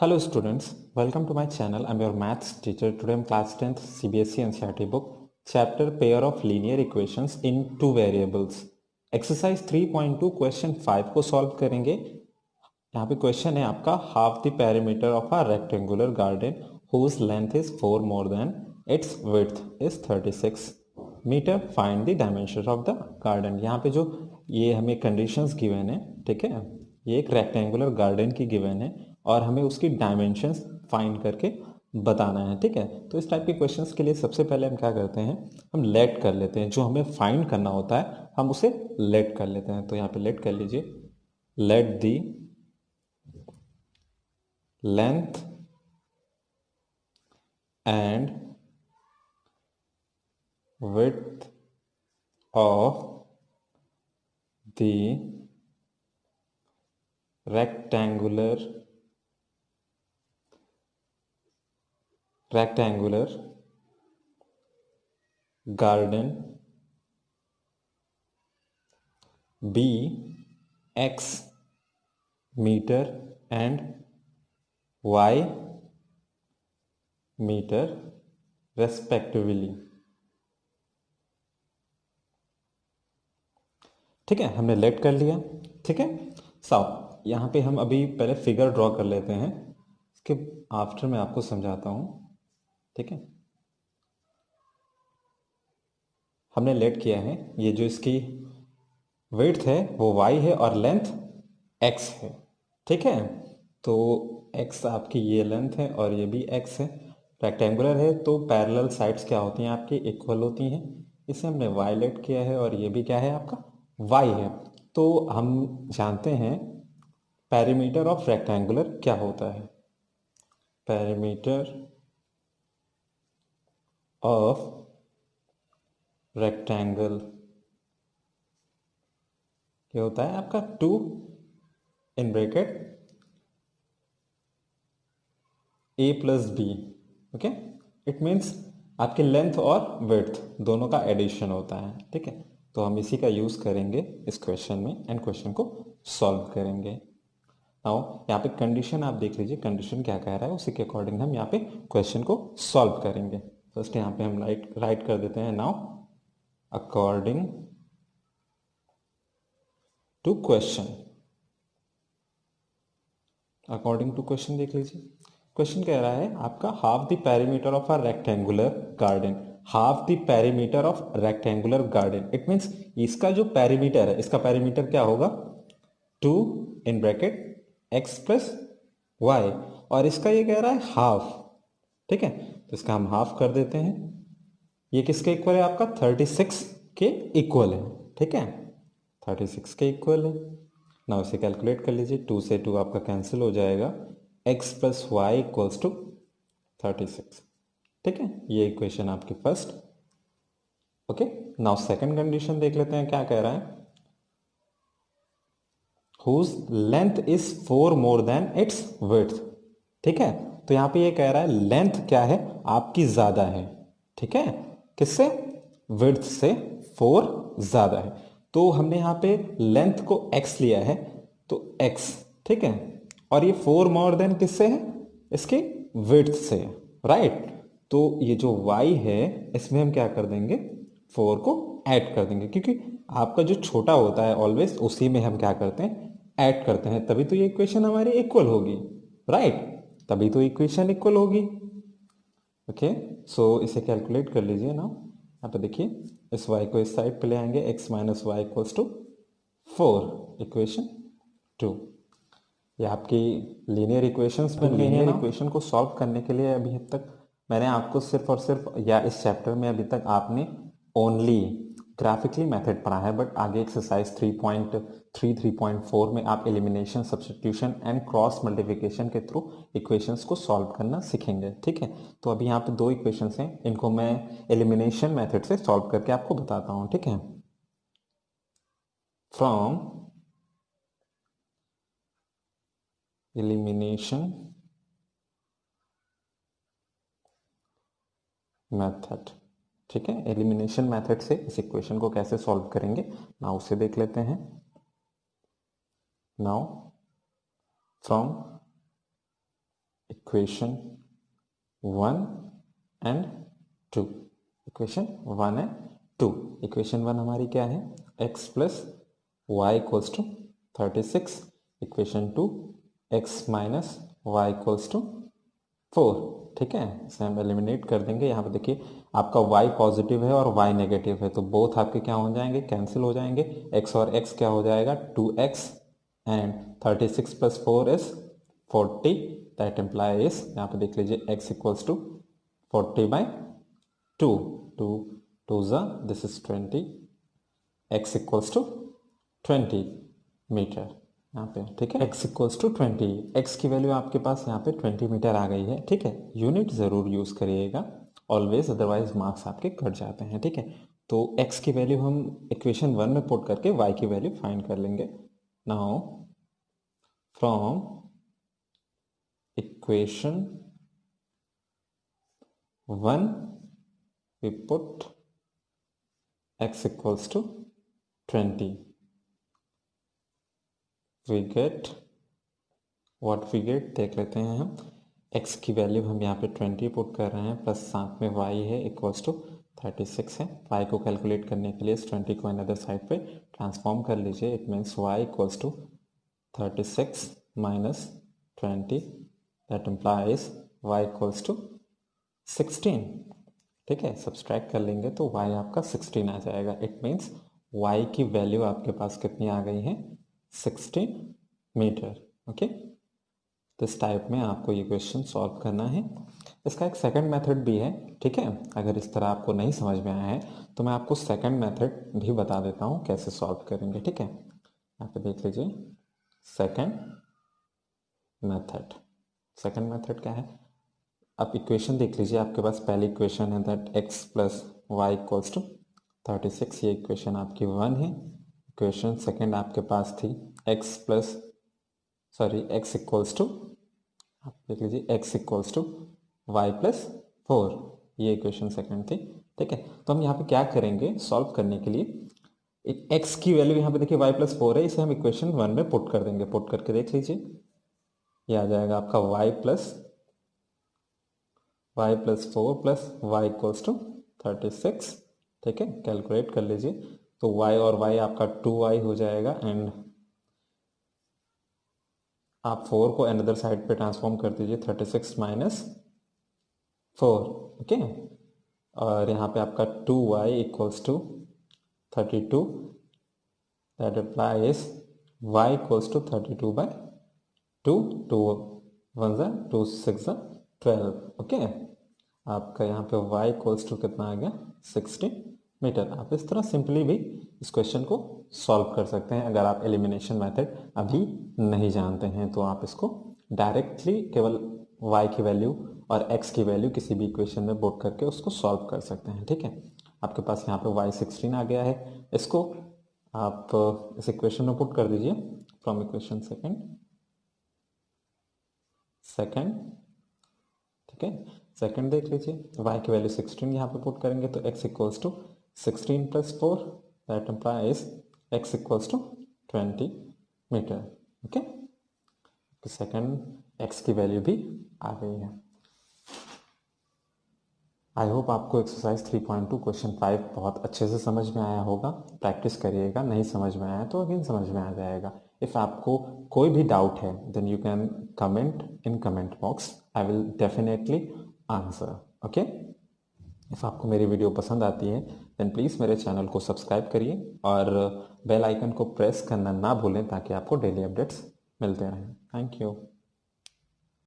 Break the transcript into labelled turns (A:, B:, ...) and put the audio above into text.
A: Hello students, welcome to my channel. I'm your maths teacher. Today I'm class 10th CBSE NCERT book, chapter pair of linear equations in two variables. Exercise 3.2 question 5 को solve करेंगे. यहाँ पे question है आपका half the perimeter of a rectangular garden whose length is 4 more than its width is 36 metre. Find the dimension of the garden. यहाँ पे जो ये हमें कंडीशंस गिवन है, ठीक है, ये एक रेक्टेंगुलर गार्डन की गिवन है और हमें उसकी डायमेंशंस फाइंड करके बताना है. ठीक है, तो इस टाइप के क्वेश्चंस के लिए सबसे पहले हम क्या करते हैं, हम लेट कर लेते हैं. जो हमें फाइंड करना होता है हम उसे लेट कर लेते हैं. तो यहाँ पे लेट कर लीजिए. Let the length and width of the rectangular garden be x meter and y meter respectively. ठीक है, हमने लेट कर लिया. ठीक है, साफ. यहाँ पे हम अभी पहले फिगर ड्रॉ कर लेते हैं, इसके आफ्टर मैं आपको समझाता हूँ. ठीक है, हमने लेट किया है. ये जो इसकी विड्थ है वो y है और लेंथ x है. ठीक है, तो x आपकी ये लेंथ है और ये भी x है. रेक्टेंगुलर है तो पैरेलल साइड्स क्या होती हैं आपकी, इक्वल होती हैं. इसे हमने y लेट किया है और ये भी क्या है आपका y है. तो हम जानते हैं पेरीमीटर ऑफ रेक्टेंगुलर क्या होता है. पेरीमीटर ऑफ रेक्टेंगल क्या होता है आपका 2 in bracket a plus b. Okay, it means आपके लेंथ और विड्थ दोनों का एडिशन होता है. ठीक है, तो हम इसी का यूज करेंगे इस क्वेश्चन में एंड क्वेश्चन को सॉल्व करेंगे. नाउ यहाँ पे कंडीशन आप देख लीजिए, कंडीशन क्या कह रहा है उसी के अकॉर्डिंग हम यहाँ पे क्वेश्चन को सॉल्व करेंगे. फर्स्ट यहाँ पे हम राइट कर देते हैं. Now according to question, according to question देख लीजिए. क्वेश्चन कह रहा है आपका half the perimeter of a rectangular garden. Half the perimeter of rectangular garden, it means इसका जो पेरीमीटर है, इसका पेरीमीटर क्या होगा 2 in bracket x plus y, और इसका ये कह रहा है हाफ. ठीक है, तो इसका हम हाफ कर देते हैं. ये किसके इक्वल है आपका 36 के इक्वल है. ठीक है, 36 के इक्वल है. ना उसे कैलकुलेट कर लीजिए. 2 से 2 आपका कैंसिल हो जाएगा. x plus y equals to 36. ठीक है, ये इक्वेशन आपकी first. Okay, now second condition देख लेते हैं क्या कह रहा है. whose length is 4 more than its width. ठीक है, तो यहां पे ये कह रहा है लेंथ क्या है आपकी ज्यादा है. ठीक है, किससे, विड्थ से 4 ज्यादा है. तो हमने यहां पे लेंथ को x लिया है तो x. ठीक है, और ये 4 मोर देन किससे है, इसके विड्थ से. राइट, तो ये जो y है इसमें हम क्या कर देंगे, 4 को ऐड कर देंगे, क्योंकि आपका जो छोटा होता है ऑलवेज उसी में हम क्या करते हैं, ऐड करते हैं. तभी तो ये इक्वेशन हमारी इक्वल होगी. राइट, तभी तो इक्वेशन इक्वल होगी. ओके, सो इसे कैलकुलेट कर लीजिए ना. यहाँ पे देखिए, इस y को इस साइड पे ले आएंगे, x minus y equals to 4. Equation 2. ये आपकी लीनियर इक्वेशंस बन गई है. इक्वेशन को सॉल्व करने के लिए अभी तक मैंने आपको सिर्फ और सिर्फ, या इस चैप्टर में अभी तक आपने ओनली ग्राफिकली मेथड पढ़ा है, बट आगे एक्सरसाइज 3.3 3.4 में आप elimination, substitution and cross multiplication के थ्रू इक्वेशंस को सॉल्व करना सीखेंगे. ठीक है, तो अभी यहाँ पे 2 इक्वेशंस हैं, इनको मैं एलिमिनेशन मेथड से सॉल्व करके आपको बताता हूँ. ठीक है, फ्रॉम एलिमिनेशन मेथड. ठीक है, एलिमिनेशन मेथड से इस इक्वेशन को कैसे सॉल्व करेंगे नाउ उसे देख लेते हैं. Now from equation 1 and 2, equation 1 and 2। Equation 1 हमारी क्या है, x plus y equals to 36, equation 2 x minus y equals to 4। ठीक है, इसे हम एलिमिनेट कर देंगे। यहाँ पे देखिए आपका y पॉजिटिव है और y नेगेटिव है, तो बोथ आपके क्या हो जाएंगे, कैंसिल हो जाएंगे। x और x क्या हो जाएगा, 2x and 36 plus 4 is 40, that imply is, यहाँ पे देख लीजिए x इक्वल्स टू 40/2, 2 2 ज़ा this is 20, x equals to 20 metre यहाँ पे। ठीक है, x इक्वल्स टू 20, x की वैल्यू आपके पास यहाँ पे 20 मीटर आ गई है। ठीक है, यूनिट ज़रूर यूज़ करिएगा ऑलवेज, अदरवाइज मार्क्स आपके कट जाते हैं। ठीक है, तो x की वैल्यू हम इक्वेशन 1 में पुट करके y की वैल्यू फाइंड कर लेंगे। Now from equation 1 we put x equals to 20, we get what we get देख लेते हैं हम। x की वैल्यू हम यहाँ पे 20 पुट कर रहे हैं, प्लस साथ में y है इक्वल्स टू 36 है। y को कैलकुलेट करने के लिए इस 20 को अनदर साइड पे ट्रांसफॉर्म कर लीजिए। It means y equals to 36 minus 20, that implies y equals to 16। ठीक है, सब्सट्रैक्ट कर लेंगे तो y आपका 16 आ जाएगा। इट मीन्स y की वैल्यू आपके पास कितनी आ गई है, 16 मीटर। ओके, तो इस टाइप में आपको ये क्वेश्चन सॉल्व करना है। इसका एक सेकंड मेथड भी है। ठीक है, अगर इस तरह आपको नहीं समझ में आया है तो मैं आपको सेकंड मेथड भी बता देता हूँ कैसे सॉल्व करेंगे। ठीक है, यहाँ पे देख लीजिए सेकंड मेथड। सेकंड मेथड क्या है, आप इक्वेशन देख लीजिए, आपके पास पहली इक्वेशन है that x plus y equals to 36, ये इक्वेशन आपकी 1 है। इक्वेशन सेकंड आपके पास थी x इक्वल्स टू, आप देख लीजिए x equals to y plus 4, ये इक्वेशन सेकंड थी। ठीक है, तो हम यहाँ पे क्या करेंगे सॉल्व करने के लिए, एक x की वैल्यू यहाँ पे देखिए y प्लस 4 है, इसे हम इक्वेशन 1 में पुट कर देंगे। पुट करके देख लीजिए, ये आ जाएगा आपका y plus 4 plus y equals to 36। ठीक है, कैलकुलेट कर लीजिए, तो y और y आपका 2y हो जाएगा एंड आप 4 को अनदर साइड पे ट्रांसफॉर्म कर दीजिए, 36 माइनस 4। ओके, और यहाँ पे आपका 2y equals to 32, that implies y equals to 32/2, 2 1 ज़ा 2 6 ज़ा 12। ओके, आपका यहाँ पे y इक्वल्स टू कितना आ गया, 16 मीटर। आप इस तरह सिंपली भी इस क्वेश्चन को सॉल्व कर सकते हैं। अगर आप एलिमिनेशन मेथड अभी नहीं जानते हैं तो आप इसको डायरेक्टली केवल y की वैल्यू और x की वैल्यू किसी भी इक्वेशन में पुट करके उसको सॉल्व कर सकते हैं। ठीक है, आपके पास यहाँ पे y 16 आ गया है, इसको आप इस इक्वेशन में पुट कर दीजिए फ्रॉम इक्वेशन सेकंड। ठीक है, सेकंड देख लीजिए, y की वैल्यू 16 यहाँ पे पुट करेंगे तो x equals to 16 plus 4, that implies x equals to 20 metre. Okay, तो सेकंड x की वैल्यू भी आ गई है। आई होप आपको एक्सरसाइज 3.2 क्वेश्चन 5 बहुत अच्छे से समझ में आया होगा। प्रैक्टिस करिएगा, नहीं समझ में आया तो अगेन समझ में आ जाएगा। इफ़ आपको कोई भी डाउट है then you can comment in comment box, I will definitely answer. Okay, if आपको मेरी वीडियो पसंद आती है देन प्लीज़ मेरे चैनल को सब्सक्राइब करिए और बेल आइकन को प्रेस करना ना भूलें ताकि आपको डेली अपडेट्स मिलते रहें। Thank you.